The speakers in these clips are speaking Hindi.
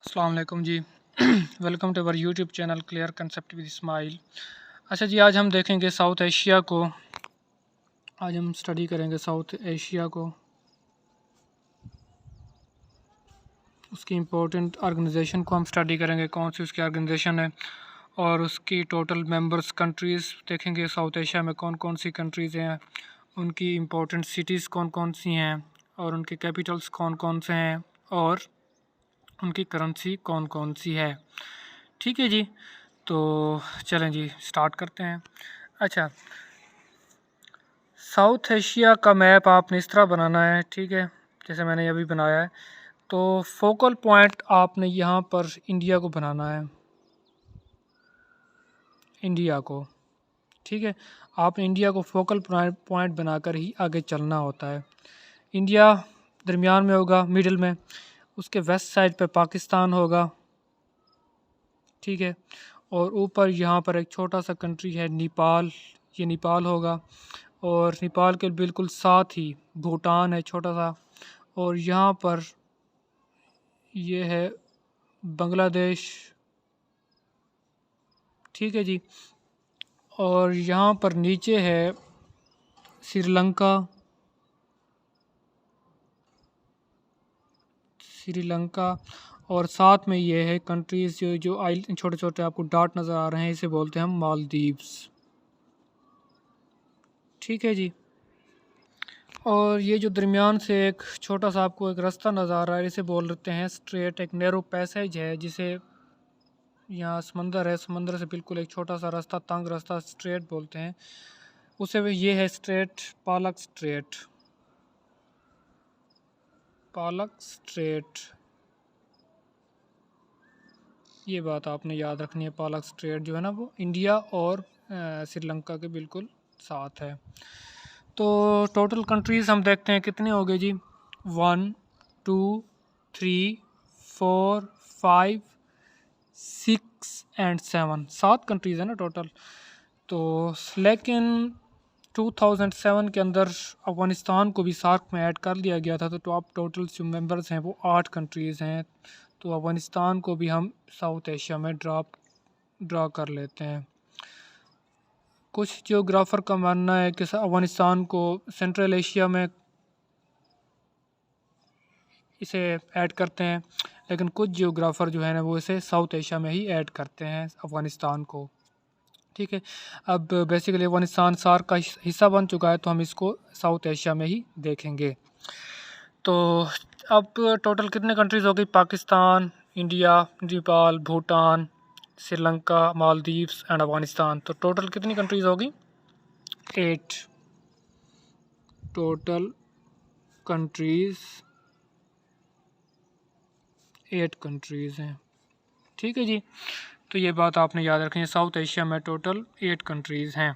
अस्सलाम वालेकुम जी। Welcome to our YouTube channel clear concept with Ismail. अच्छा जी, आज हम देखेंगे साउथ एशिया को। आज हम स्टडी करेंगे साउथ एशिया को, उसकी इम्पोर्टेंट ऑर्गेनाइजेशन को हम स्टडी करेंगे, कौन सी उसकी ऑर्गेनाइजेशन है और उसकी टोटल मेंबर्स कंट्रीज़ देखेंगे। साउथ एशिया में कौन कौन सी कंट्रीज़ हैं, उनकी इम्पोर्टेंट सिटीज़ कौन कौन सी हैं और उनके कैपिटल्स कौन कौन से हैं और उनकी करेंसी कौन कौन सी है। ठीक है जी, तो चलें जी स्टार्ट करते हैं। अच्छा, साउथ एशिया का मैप आपने इस तरह बनाना है, ठीक है, जैसे मैंने अभी बनाया है। तो फोकल पॉइंट आपने यहाँ पर इंडिया को बनाना है, इंडिया को, ठीक है। आपने इंडिया को फोकल पॉइंट बनाकर ही आगे चलना होता है। इंडिया दरमियान में होगा, मिडिल में, उसके वेस्ट साइड पे पाकिस्तान होगा, ठीक है। और ऊपर यहाँ पर एक छोटा सा कंट्री है नेपाल, ये नेपाल होगा। और नेपाल के बिल्कुल साथ ही भूटान है छोटा सा। और यहाँ पर ये है बांग्लादेश, ठीक है जी। और यहाँ पर नीचे है श्रीलंका, श्रीलंका। और साथ में ये है कंट्रीज़ जो जो आइल छोटे छोटे आपको डॉट नज़र आ रहे हैं, इसे बोलते हैं हम मालदीव्स, ठीक है जी। और ये जो दरमियान से एक छोटा सा आपको एक रास्ता नज़र आ रहा है, इसे बोल देते हैं स्ट्रेट, एक नैरो पैसेज है, जिसे यहाँ समंदर है, समंदर से बिल्कुल एक छोटा सा रास्ता, तंग रास्ता, स्ट्रेट बोलते हैं उसे। ये है स्ट्रेट, पालक स्ट्रेट, पालक स्ट्रेट, ये बात आपने याद रखनी है। पालक स्ट्रेट जो है ना, वो इंडिया और श्रीलंका के बिल्कुल साथ है। तो टोटल कंट्रीज़ हम देखते हैं कितनी हो गई जी। 1 2 3 4 5 6 एंड 7, 7 कंट्रीज़ है ना टोटल। तो लेकिन 2007 के अंदर अफ़गानिस्तान को भी सार्क में ऐड कर लिया गया था, तो टॉप टोटल जो मेंबर्स हैं वो 8 कंट्रीज़ हैं। तो अफ़गानिस्तान को भी हम साउथ एशिया में ड्रा कर लेते हैं। कुछ जियोग्राफर का मानना है कि अफ़गानिस्तान को सेंट्रल एशिया में इसे ऐड करते हैं, लेकिन कुछ जियोग्राफर जो है ना वो इसे साउथ एशिया में ही ऐड करते हैं अफ़गानिस्तान को, ठीक है। अब बेसिकली अफ़गानिस्तान सार्क का हिस्सा बन चुका है, तो हम इसको साउथ एशिया में ही देखेंगे। तो अब टोटल कितने कंट्रीज़ हो गई? Pakistan, India, Nepal, Bhutan, Sri Lanka, Maldives and Afghanistan. तो टोटल कितनी कंट्रीज़ होगी? 8 टोटल कंट्रीज़, 8 कंट्रीज़ हैं, ठीक है जी। तो ये बात आपने याद रखनी है, साउथ एशिया में टोटल 8 कंट्रीज़ हैं।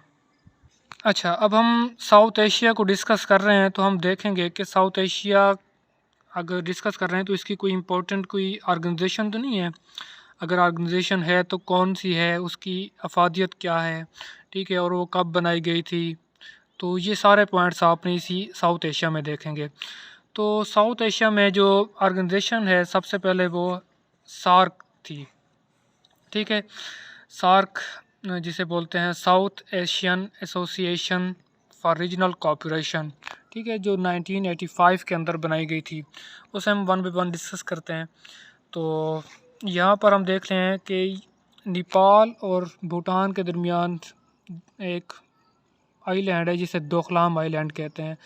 अच्छा, अब हम साउथ एशिया को डिस्कस कर रहे हैं, तो हम देखेंगे कि साउथ एशिया अगर डिस्कस कर रहे हैं तो इसकी कोई इम्पोर्टेंट कोई ऑर्गेनाइजेशन तो नहीं है। अगर ऑर्गेनाइजेशन है तो कौन सी है, उसकी अफादियत क्या है, ठीक है, और वो कब बनाई गई थी। तो ये सारे पॉइंट्स आपने इसी साउथ एशिया में देखेंगे। तो साउथ एशिया में जो ऑर्गेनाइजेशन है, सबसे पहले वो सार्क थी, ठीक है। सार्क जिसे बोलते हैं south Asian association for regional cooperation, ठीक है, जो 1985 के अंदर बनाई गई थी, उसे हम वन बाई वन डिस्कस करते हैं। तो यहाँ पर हम देख रहे हैं कि नेपाल और भूटान के दरमियान एक आइलैंड है जिसे दोकलाम आइलैंड कहते हैं।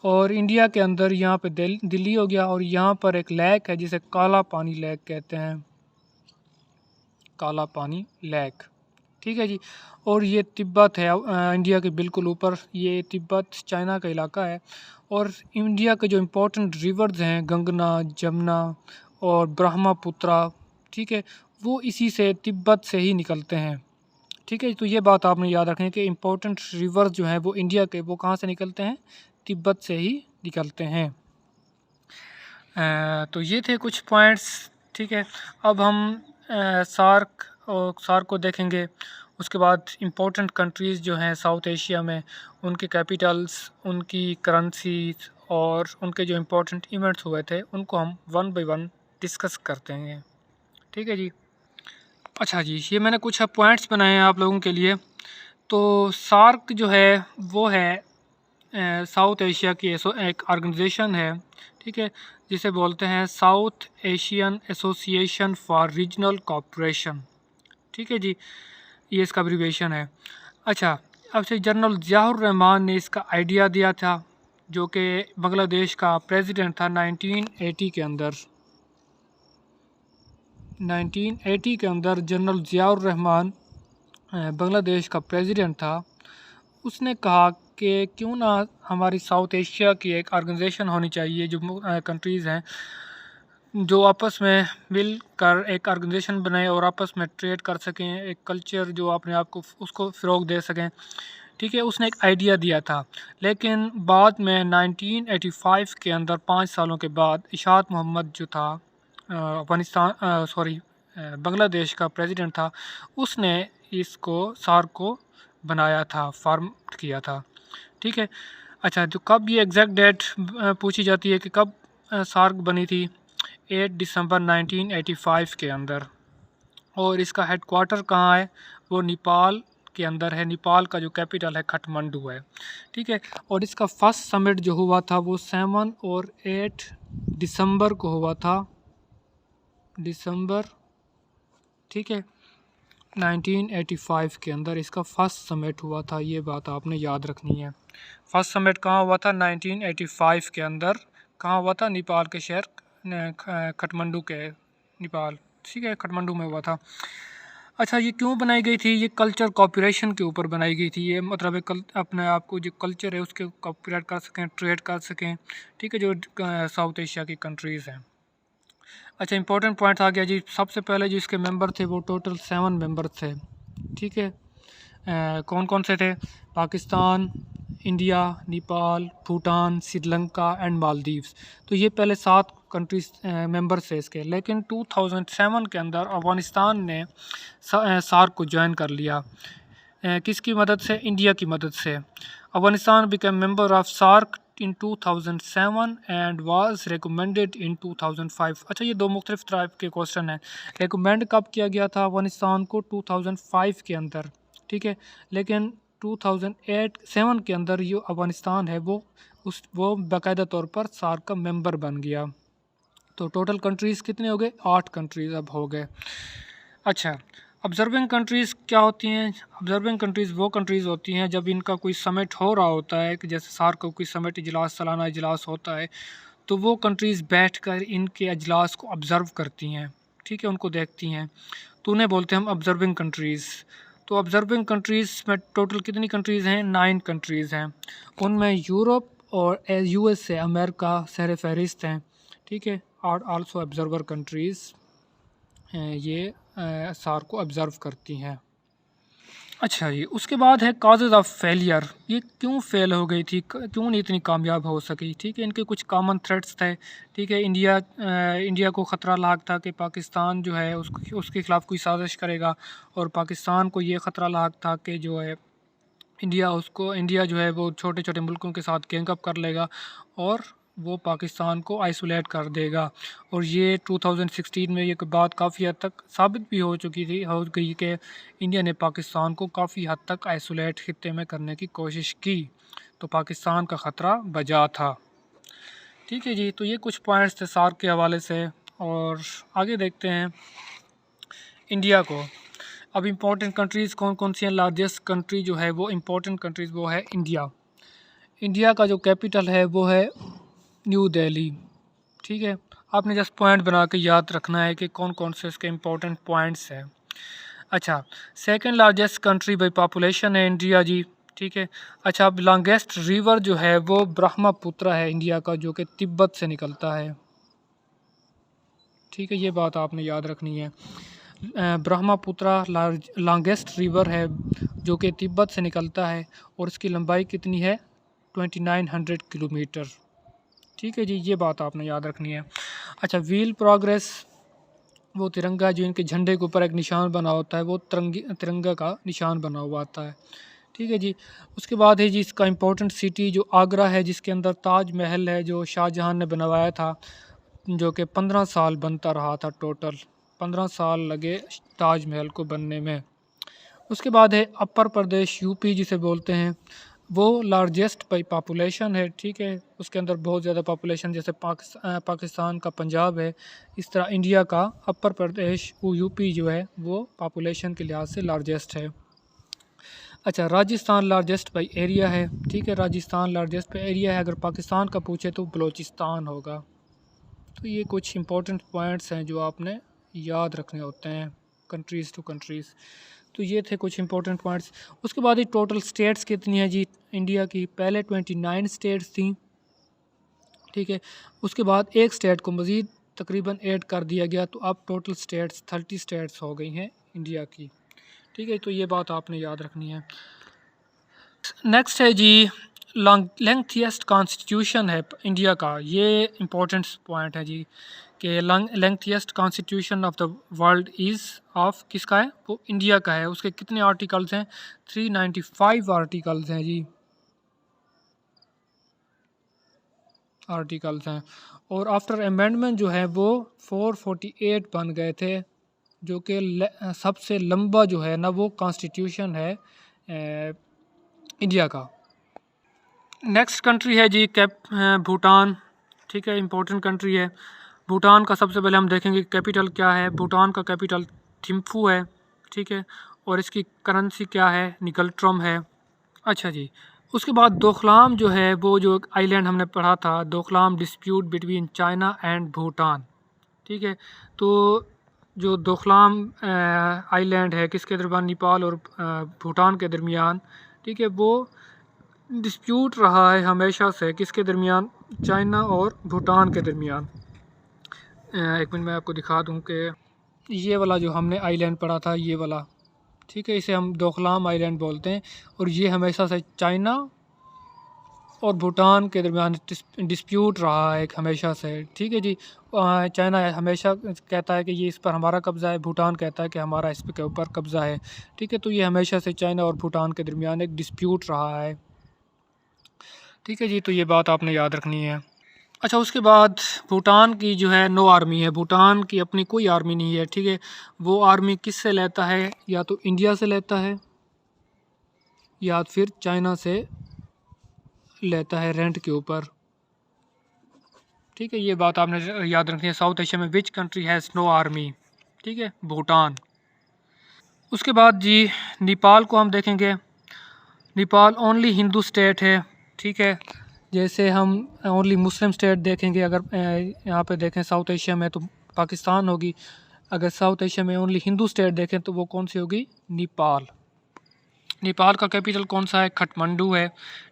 और इंडिया के अंदर यहाँ पे दिल्ली हो गया, और यहाँ पर एक लेक है जिसे काला पानी लेक कहते हैं, काला पानी लेक, ठीक है जी। और ये तिब्बत है, इंडिया के बिल्कुल ऊपर, ये तिब्बत चाइना का इलाका है। और इंडिया के जो इम्पोर्टेंट रिवर्स हैं, गंगना, जमुना और ब्रह्मपुत्रा, ठीक है, वो इसी से तिब्बत से ही निकलते हैं, ठीक है। तो ये बात आपने याद रखें कि इम्पोर्टेंट रिवर्स जो हैं वो इंडिया के, वो कहाँ से निकलते हैं? तिब्बत से ही निकलते हैं। तो ये थे कुछ पॉइंट्स, ठीक है। अब हम सार्क और सार्क को देखेंगे। उसके बाद इम्पोर्टेंट कंट्रीज़ जो हैं साउथ एशिया में, उनके कैपिटल्स, उनकी करेंसीज और उनके जो इम्पोर्टेंट इवेंट्स हुए थे, उनको हम वन बाय वन डिस्कस करते हैं। ठीक है जी। अच्छा जी, ये मैंने कुछ पॉइंट्स बनाए हैं आप लोगों के लिए। तो सार्क जो है वो है साउथ एशिया की एक ऑर्गेनाइजेशन है, ठीक है, जिसे बोलते हैं south Asian association for regional cooperation, ठीक है जी, ये इसका अब्रीविएशन है। अच्छा, अब से जनरल ज़ियाउर रहमान ने इसका आइडिया दिया था, जो कि बांग्लादेश का प्रेसिडेंट था 1980 के अंदर। 1980 के अंदर जनरल ज़ियाउर रहमान बांग्लादेश का प्रेसिडेंट था। उसने कहा कि क्यों ना हमारी साउथ एशिया की एक ऑर्गेनाइजेशन होनी चाहिए, जो कंट्रीज़ हैं जो आपस में मिल कर एक ऑर्गेनाइजेशन बनाए और आपस में ट्रेड कर सकें, एक कल्चर जो अपने आप को उसको फ़रोग़ दे सकें, ठीक है। उसने एक आइडिया दिया था, लेकिन बाद में 1985 के अंदर 5 सालों के बाद इशात मोहम्मद जो था बांग्लादेश का प्रेसिडेंट था, उसने इसको सार्क को बनाया था, फॉर्म किया था, ठीक है। अच्छा, तो कब ये एग्जैक्ट डेट पूछी जाती है कि कब सार्क बनी थी, 8 दिसंबर 1985 के अंदर। और इसका हेडक्वार्टर कहाँ है, वो नेपाल के अंदर है। नेपाल का जो कैपिटल है काठमांडू है, ठीक है। और इसका फर्स्ट समिट जो हुआ था वो 7 और 8 दिसंबर को हुआ था, दिसंबर, ठीक है, 1985 के अंदर इसका फर्स्ट समिट हुआ था। ये बात आपने याद रखनी है। फर्स्ट समिट कहाँ हुआ था, 1985 के अंदर। कहाँ हुआ था, नेपाल के शहर काठमांडू के, नेपाल, ठीक है, काठमांडू में हुआ था। अच्छा, ये क्यों बनाई गई थी, ये कल्चर कॉपरेशन के ऊपर बनाई गई थी। ये मतलब है अपने आप को जो कल्चर है उसके कॉपरेट कर सकें, ट्रेड कर सकें, ठीक है, जो साउथ एशिया की कंट्रीज़ हैं। अच्छा, इंपॉर्टेंट पॉइंट आ गया जी। सबसे पहले जो इसके मेंबर थे वो टोटल 7 मेंबर थे, ठीक है। कौन कौन से थे, पाकिस्तान, इंडिया, नेपाल, भूटान, श्रीलंका एंड मालदीव्स। तो ये पहले 7 कंट्रीज मेंबर्स थे इसके। लेकिन 2007 के अंदर अफ़गानिस्तान ने सार्क को ज्वाइन कर लिया। किसकी मदद से, इंडिया की मदद से। Afghanistan became member of SAARC in 2007 and was recommended in 2005। अच्छा, ये दो मुख्तलिफ टाइप के क्वेश्चन हैं। रिकमेंड कब किया गया था अफगानिस्तान को, 2005 के अंदर, ठीक है। लेकिन 2007 के अंदर ये अफगानिस्तान है वो बाकायदा तौर पर सार्क का मेंबर बन गया। तो टोटल कंट्रीज़ कितने हो गए, 8 कंट्रीज़ अब हो गए। अच्छा, ऑब्जर्विंग कंट्रीज़ क्या होती हैं, ऑब्जर्विंग कंट्रीज़ वो कंट्रीज़ होती हैं जब इनका कोई समिट हो रहा होता है, कि जैसे सार्क का कोई समिट इजलास, सालाना इजलास होता है, तो वो कंट्रीज़ बैठकर इनके अजलास को ऑब्ज़र्व करती हैं, ठीक है, उनको देखती हैं, तो उन्हें बोलते हैं हम ऑब्जर्विंग कंट्रीज़। तो ऑब्जर्विंग कंट्रीज़ में टोटल कितनी कंट्रीज़ हैं, 9 कंट्रीज़ हैं। उनमें यूरोप और USA अमेरिका सर फहरिस्त हैं, ठीक है, और आल्सो ऑब्जर्वर कंट्रीज़ ये सार्क को ऑब्ज़र्व करती हैं। अच्छा जी, उसके बाद है काजेज़ ऑफ फेलियर। ये क्यों फेल हो गई थी, क्यों नहीं इतनी कामयाब हो सकी, ठीक है। इनके कुछ कॉमन थ्रेट्स थे, ठीक है। इंडिया को ख़तरा लाग था कि पाकिस्तान जो है उसके ख़िलाफ़ कोई साजिश करेगा, और पाकिस्तान को ये ख़तरा लाग था कि जो है इंडिया जो है वो छोटे छोटे मुल्कों के साथ गैंगअप कर लेगा और वो पाकिस्तान को आइसोलेट कर देगा। और ये 2016 में ये बात काफ़ी हद तक साबित भी हो गई कि इंडिया ने पाकिस्तान को काफ़ी हद तक आइसोलेट खित्ते में करने की कोशिश की, तो पाकिस्तान का ख़तरा बजा था, ठीक है जी। तो ये कुछ पॉइंट्स थे सार्क के हवाले से। और आगे देखते हैं इंडिया को। अब इम्पोर्टेंट कंट्रीज़ कौन कौन सी हैं, लार्जेस्ट कंट्री जो है वो इम्पोर्टेंट कंट्रीज़ वो है इंडिया। इंडिया का जो कैपिटल है वो है न्यू दिल्ली, ठीक है। आपने जस्ट पॉइंट बना के याद रखना है कि कौन कौन से इसके इम्पोर्टेंट पॉइंट्स हैं। अच्छा, second largest country by population है इंडिया जी, ठीक है। अच्छा, अब लॉन्गेस्ट रिवर जो है वो ब्रह्मपुत्र है इंडिया का, जो कि तिब्बत से निकलता है, ठीक है, ये बात आपने याद रखनी है। ब्रह्मपुत्र लॉन्गेस्ट रिवर है जो कि तिब्बत से निकलता है, और इसकी लंबाई कितनी है, 2900 किलोमीटर, ठीक है जी, ये बात आपने याद रखनी है। अच्छा, व्हील प्रोग्रेस वो तिरंगा जो इनके झंडे के ऊपर एक निशान बना होता है, वो तिरंगा का निशान बना हुआ आता है, ठीक है जी। उसके बाद है जी इसका इम्पोर्टेंट सिटी जो आगरा है, जिसके अंदर ताज महल है जो शाहजहां ने बनवाया था, जो कि 15 साल बनता रहा था टोटल, 15 साल लगे ताजमहल को बनने में। उसके बाद है अपर प्रदेश यूपी जिसे बोलते हैं, वो लार्जेस्ट बाई पॉपुलेशन है, ठीक है। उसके अंदर बहुत ज़्यादा पॉपुलेशन, जैसे पाकिस्तान का पंजाब है, इस तरह इंडिया का अपर प्रदेश वो यूपी जो है वो पॉपुलेशन के लिहाज से लार्जेस्ट है। अच्छा, राजस्थान लार्जेस्ट बाई एरिया है, ठीक है, राजस्थान लार्जेस्ट बाई एरिया है। अगर पाकिस्तान का पूछे तो बलूचिस्तान होगा। तो ये कुछ इंपॉर्टेंट पॉइंट्स हैं जो आपने याद रखने होते हैं कंट्रीज़ टू कंट्रीज़। तो ये थे कुछ इंपॉर्टेंट पॉइंट्स। उसके बाद ही टोटल स्टेट्स कितनी है जी इंडिया की? पहले 29 स्टेट्स थी, ठीक है। उसके बाद एक स्टेट को मज़ीद तकरीबन ऐड कर दिया गया, तो अब टोटल स्टेट्स 30 स्टेट्स हो गई हैं इंडिया की, ठीक है। तो ये बात आपने याद रखनी है। नेक्स्ट है जी लेंथीएस्ट कॉन्स्टिट्यूशन है इंडिया का। ये इंपॉर्टेंट पॉइंट है जी कि lengthiest constitution of the world is of किसका है? वो इंडिया का है। उसके कितने आर्टिकल्स हैं? 395 आर्टिकल्स हैं जी, आर्टिकल्स हैं। और आफ्टर अमेंडमेंट जो है वो 448 बन गए थे, जो कि सबसे लंबा जो है ना वो कॉन्स्टिट्यूशन है इंडिया का। नेक्स्ट कंट्री है जी भूटान, ठीक है, इम्पोर्टेंट कंट्री है। भूटान का सबसे पहले हम देखेंगे कैपिटल क्या है। भूटान का कैपिटल थिम्फू है, ठीक है, और इसकी करेंसी क्या है? निकलट्रम है। अच्छा जी, उसके बाद दोखलाम जो है वो जो आइलैंड हमने पढ़ा था, Doklam dispute between China and Bhutan, ठीक है। तो जो दोखलाम आइलैंड है किसके दरमियान? नेपाल और भूटान के दरमियान, ठीक है। वो डिस्प्यूट रहा है हमेशा से, किसके दरमियान? चाइना और भूटान के दरमियान। एक मिनट मैं आपको दिखा दूं कि ये वाला जो हमने आइलैंड पढ़ा था, ये वाला, ठीक है, इसे हम दोखलाम आइलैंड बोलते हैं। और ये हमेशा से चाइना और भूटान के दरमियान डिस्प्यूट रहा है हमेशा से, ठीक है जी। चाइना हमेशा कहता है कि ये इस पर हमारा कब्ज़ा है, भूटान कहता है कि हमारा इस के ऊपर कब्ज़ा है, ठीक है। तो ये हमेशा से चाइना और भूटान के दरमियान एक डिस्प्यूट रहा है, ठीक है जी। तो ये बात आपने याद रखनी है। अच्छा, उसके बाद भूटान की जो है नो आर्मी है, भूटान की अपनी कोई आर्मी नहीं है, ठीक है। वो आर्मी किससे लेता है? या तो इंडिया से लेता है या फिर चाइना से लेता है रेंट के ऊपर, ठीक है। ये बात आपने याद रखनी है। साउथ एशिया में which country has know army? ठीक है, भूटान। उसके बाद जी नेपाल को हम देखेंगे। नेपाल ओनली हिंदू स्टेट है, ठीक है। जैसे हम ओनली मुस्लिम स्टेट देखेंगे, अगर यहाँ पे देखें साउथ एशिया में तो पाकिस्तान होगी। अगर साउथ एशिया में ओनली हिंदू स्टेट देखें तो वो कौन सी होगी? नेपाल। नेपाल का कैपिटल कौन सा है? काठमांडू है,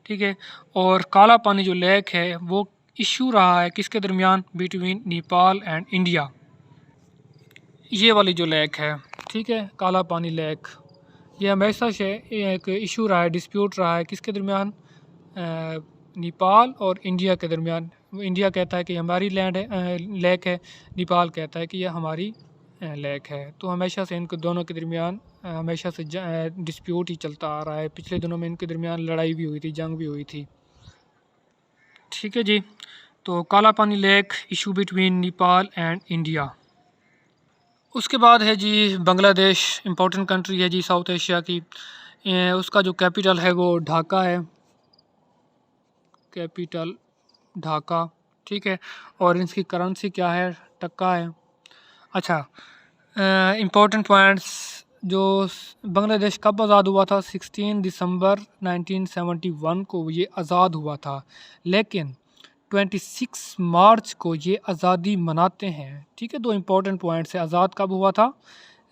ठीक है। और काला पानी जो लेक है वो इशू रहा है किसके दरमियान? Between Nepal and India. ये वाली जो लेक है, ठीक है, काला पानी लेक, ये हमेशा से एक इशू रहा है, डिस्प्यूट रहा है किसके दरमियान? नेपाल और इंडिया के दरमियान। इंडिया कहता है कि हमारी लैंड है, लेक है, नेपाल कहता है कि यह हमारी लेक है। तो हमेशा से इनके दोनों के दरमियान हमेशा से डिस्प्यूट ही चलता आ रहा है। पिछले दिनों में इनके दरमियान लड़ाई भी हुई थी, जंग भी हुई थी, ठीक है जी। तो काला पानी lake issue between Nepal and India. उसके बाद है जी बांग्लादेश, इम्पोर्टेंट कंट्री है जी साउथ एशिया की। उसका जो कैपिटल है वो ढाका है, कैपिटल ढाका, ठीक है। और इसकी करेंसी क्या है? टक्का है। अच्छा, इम्पोर्टेंट पॉइंट्स, जो बांग्लादेश कब आज़ाद हुआ था? 16 दिसंबर 1971 को ये आज़ाद हुआ था, लेकिन 26 मार्च को ये आज़ादी मनाते हैं, ठीक है। दो इम्पोर्टेंट पॉइंट्स है, आज़ाद कब हुआ था?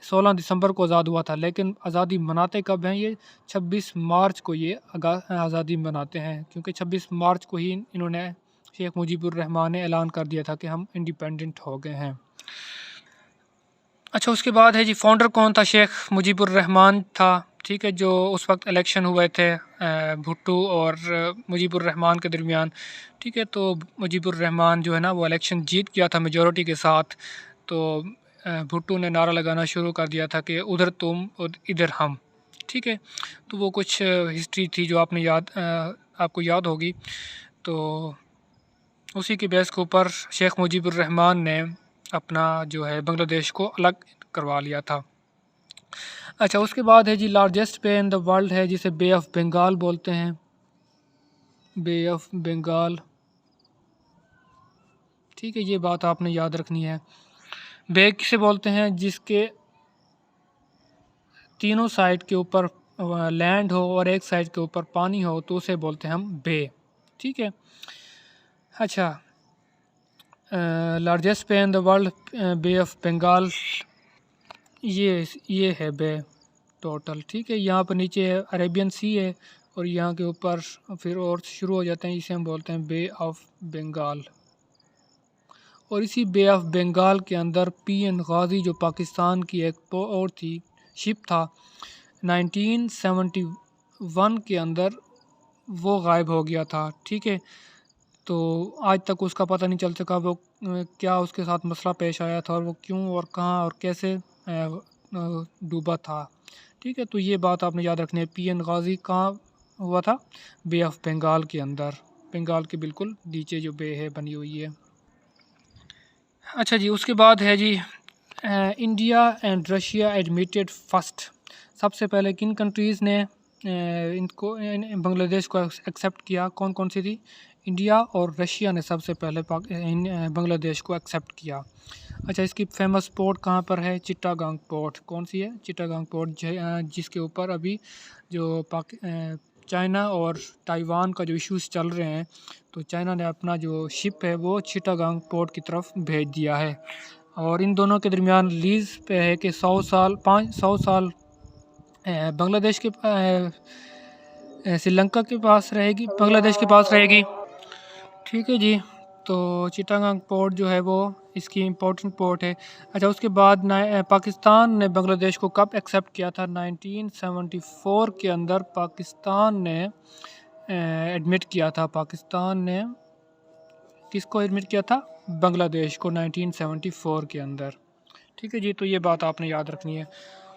16 दिसंबर को आज़ाद हुआ था, लेकिन आज़ादी मनाते कब हैं? ये 26 मार्च को ये आज़ादी मनाते हैं, क्योंकि 26 मार्च को ही इन्होंने, शेख मुजीबुर रहमान ने ऐलान कर दिया था कि हम इंडिपेंडेंट हो गए हैं। अच्छा, उसके बाद है जी फाउंडर कौन था? शेख मुजीबुर रहमान था, ठीक है। जो उस वक्त इलेक्शन हुए थे भुट्टो और मुजीबुर रहमान के दरमियान, ठीक है। तो मुजीबुर रहमान जो है ना वो इलेक्शन जीत गया था मेजॉरिटी के साथ। तो भुट्टो ने नारा लगाना शुरू कर दिया था कि उधर तुम और इधर हम, ठीक है। तो वो कुछ हिस्ट्री थी जो आपको याद होगी। तो उसी के बेस के ऊपर शेख मुजीबुर रहमान ने अपना जो है बांग्लादेश को अलग करवा लिया था। अच्छा, उसके बाद है जी largest bay in the world है जिसे बे ऑफ बंगाल बोलते हैं, बे ऑफ बंगाल। ठीक है, ये बात आपने याद रखनी है। बे किसे बोलते हैं? जिसके तीनों साइड के ऊपर लैंड हो और एक साइड के ऊपर पानी हो तो उसे बोलते हैं हम बे। ठीक है। अच्छा, largest bay in the world bay of Bengal, ये है बे टोटल। ठीक है, यहाँ पर नीचे अरेबियन सी है और यहाँ के ऊपर फिर और शुरू हो जाते हैं, इसे हम बोलते हैं बे ऑफ बंगाल। और इसी बे ऑफ बंगाल के अंदर पीएन गाजी जो पाकिस्तान की एक और थी शिप था, 1971 के अंदर वो गायब हो गया था। ठीक है, तो आज तक उसका पता नहीं चल सका वो क्या उसके साथ मसला पेश आया था और वो क्यों और कहाँ और कैसे डूबा था। ठीक है, तो ये बात आपने याद रखनी है। पीएन गाजी कहाँ हुआ था? बे ऑफ बंगाल के अंदर, बंगाल के बिल्कुल नीचे जो बे है बनी हुई है। अच्छा जी, उसके बाद है जी India and Russia admitted first. सबसे पहले किन कंट्रीज़ ने इनको बांग्लादेश को एक्सेप्ट किया? कौन कौन सी थी? इंडिया और रशिया ने सबसे पहले बांग्लादेश को एक्सेप्ट किया। अच्छा, इसकी फेमस पोर्ट कहाँ पर है? चिट्टागांग पोर्ट। कौन सी है? चिट्टागांग पोर्ट, जिसके ऊपर अभी जो चाइना और ताइवान का जो इश्यूज़ चल रहे हैं, तो चाइना ने अपना जो शिप है वो चिट्टागांग पोर्ट की तरफ भेज दिया है। और इन दोनों के दरमियान लीज़ पे है कि 100 साल बांग्लादेश के श्रीलंका के पास रहेगी, बांग्लादेश के पास रहेगी। ठीक है जी, तो चिटागांग पोर्ट जो है वो इसकी इम्पोर्टेंट पोर्ट है। अच्छा, उसके बाद पाकिस्तान ने बांग्लादेश को कब एक्सेप्ट किया था? 1974 के अंदर पाकिस्तान ने एडमिट किया था। पाकिस्तान ने किसको एडमिट किया था? बांग्लादेश को 1974 के अंदर। ठीक है जी, तो ये बात आपने याद रखनी है।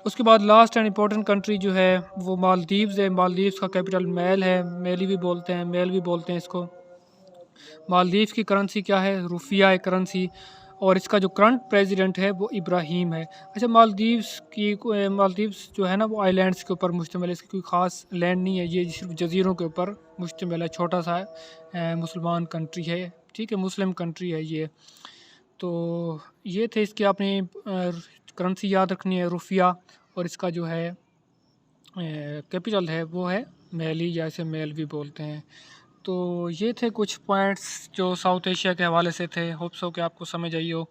उसके बाद लास्ट एंड इम्पोर्टेंट कंट्री जो है वो मालदीव्स है। मालदीव्स का कैपिटल मेल है, मेल भी बोलते हैं, मेल भी बोलते हैं इसको। मालदीव की करेंसी क्या है? रुफिया है करेंसी। और इसका जो करंट प्रेसिडेंट है वो इब्राहिम है। अच्छा, मालदीव्स जो है ना वो आइलैंड्स के ऊपर मुश्तमिल है, इसकी कोई ख़ास लैंड नहीं है, ये सिर्फ जजीरों के ऊपर मुश्तमिल है। छोटा सा मुसलमान कंट्री है। ठीक है, मुस्लिम कंट्री है ये। तो ये थे इसकी अपनी करेंसी याद रखनी है, रुफिया। और इसका जो है कैपिटल है वो है मेली, या इसे मेल भी बोलते हैं। तो ये थे कुछ पॉइंट्स जो साउथ एशिया के हवाले से थे। होप्स हो कि आपको समझ आई हो।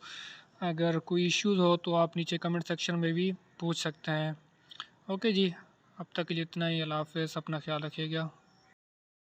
अगर कोई इश्यूज़ हो तो आप नीचे कमेंट सेक्शन में भी पूछ सकते हैं। ओके जी, अब तक के लिए इतना ही। अल्लाह हाफ़िज़, अपना ख्याल रखिएगा।